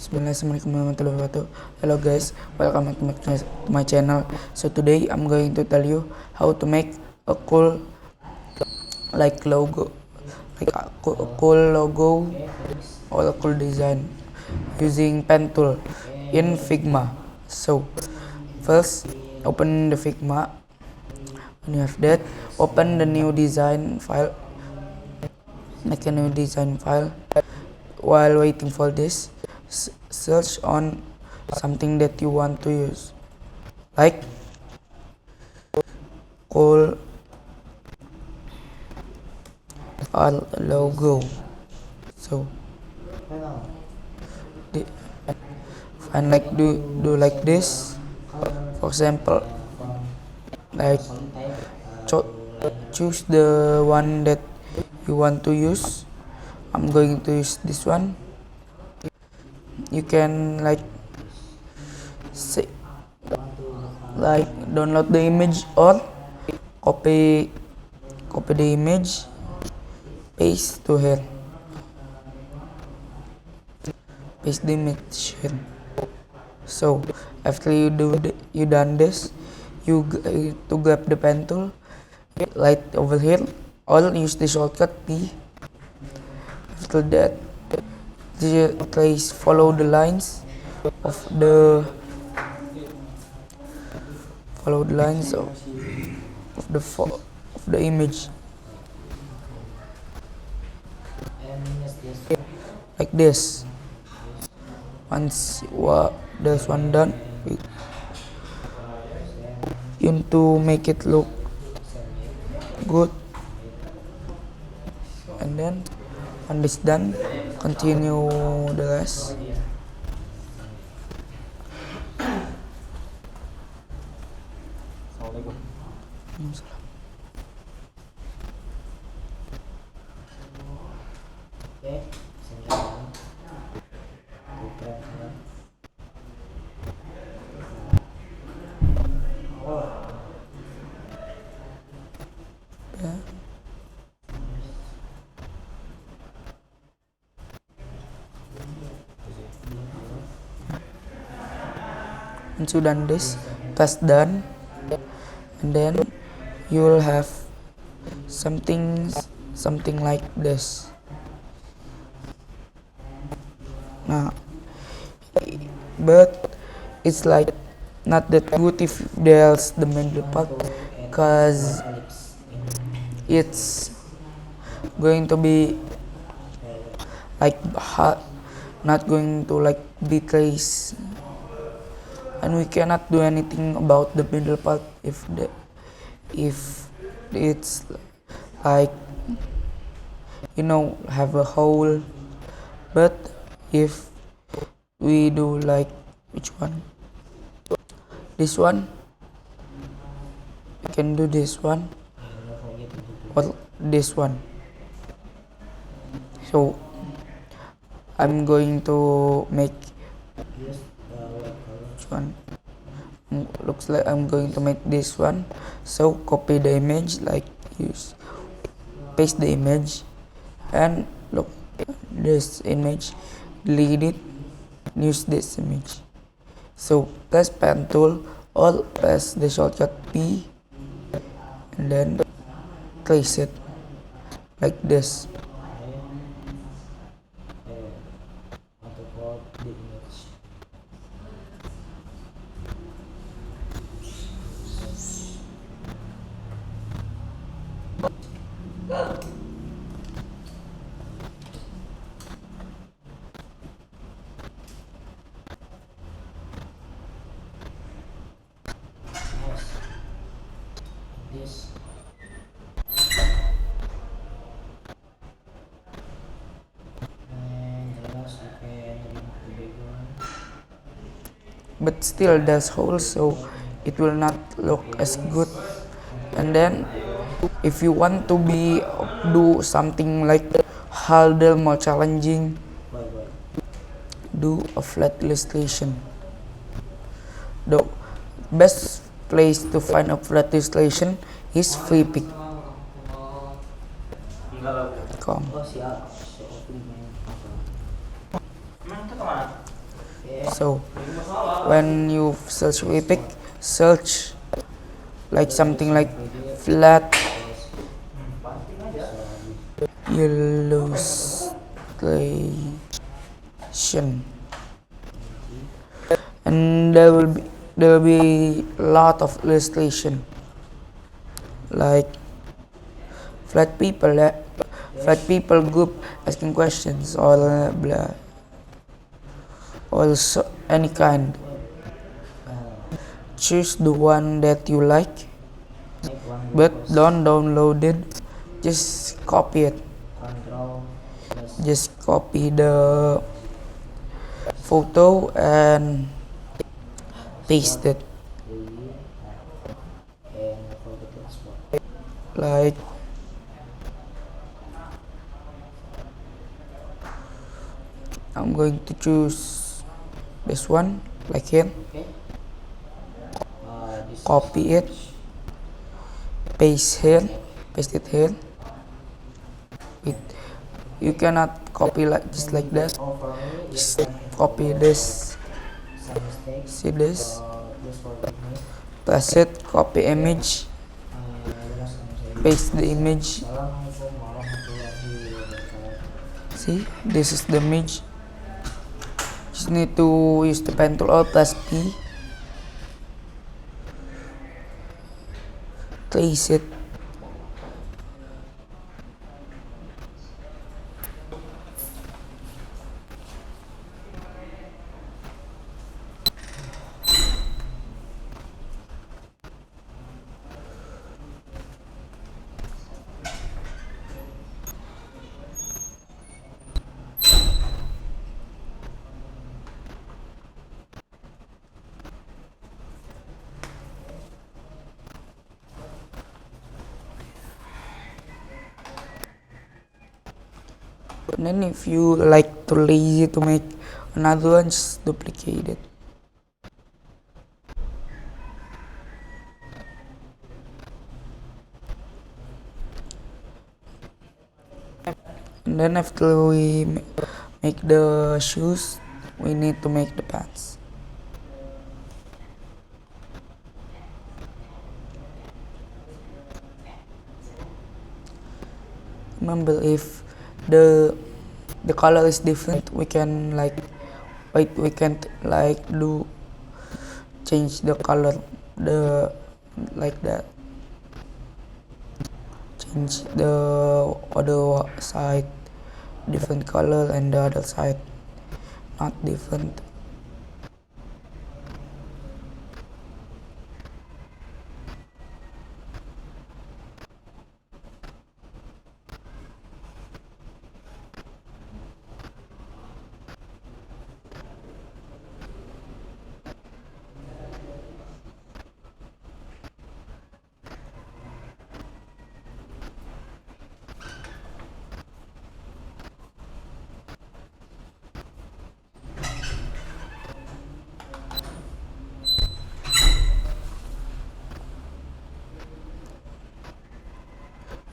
Bismillahirrahmanirrahim warahmatullahi wabarakatuh. Hello guys, welcome to my channel. So today I'm going to tell you how to make a cool logo, a cool logo or a cool design using pen tool in Figma. So first open the Figma. When you have that, open the new design file. Make a new design file. While waiting for this, search on something that you want to use, like cool logo. So find do like this. For example, like choose the one that you want to use. I'm going to use this one. You can download the image or copy the image, paste to here, paste the image here. So after you done this, you to grab the pen tool right over here, or use the shortcut P. After that, please follow the lines of the image like this. Once there's one done, you need to make it look good, and then when this done, continue the rest. Yeah. Once you done this, press done, and then you will have something like this. Now, but it's like not that good if there's the middle part, cause it's going to be like hard, not going to be trace, and we cannot do anything about the middle part if it's like have a hole. But if we do which one, this one, we can do this one or this one. So I'm going to make which one. Looks like I'm going to make this one. So copy the image, paste the image, and look this image, delete it, use this image. So press pen tool or press the shortcut P, and then trace it like this. But still there's holes, so it will not look as good. And then if you want to do something harder, more challenging, do a flat illustration. The best place to find a flat illustration is freepik.com. So when you search Epic, search like something like flat illustration, and there will be a lot of illustration like flat people flat people group asking questions or blah, also any kind. Choose the one that you like, but don't download it, just copy it. Just copy the photo and paste it. Like I'm going to choose this one, like here. Copy it, paste it here. It, you cannot copy like just like that. Just copy this. See this? Press it, copy image, paste the image. See, this is the image. Just need to use the pen tool or press P. Trace it. And then if you like too lazy to make another one, just duplicate it. And then after we make the shoes, we need to make the pants. Remember, if the color is different, we can like we can like do change the color, the like that. Change the other side different color and the other side not different.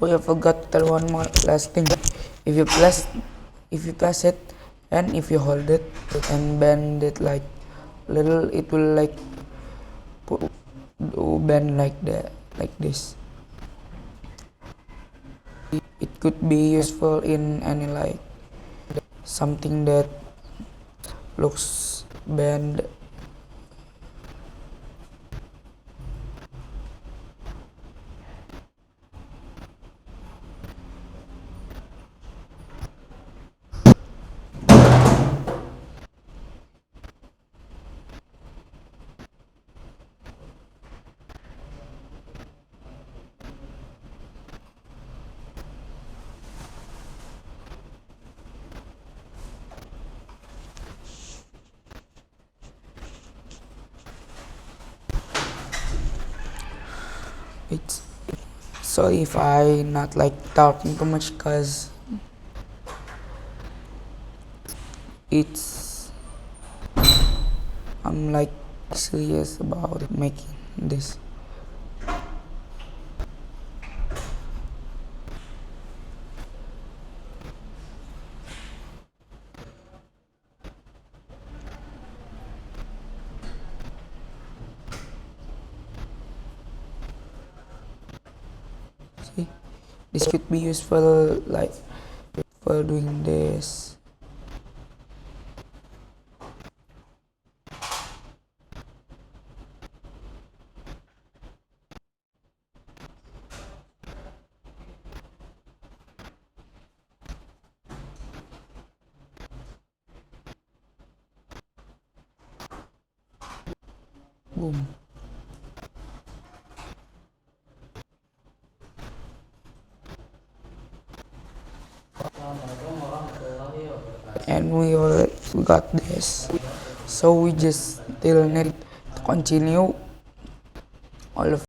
Oh, I forgot to tell one more last thing. If you press it and if you hold it and bend it like little, it will like bend like that, like this. It could be useful in any like something that looks bent. It's sorry if I not like talking too much, cause it's I'm like serious about making this. This could be useful like for doing this. Boom. And we already got this, so we just still need to continue all of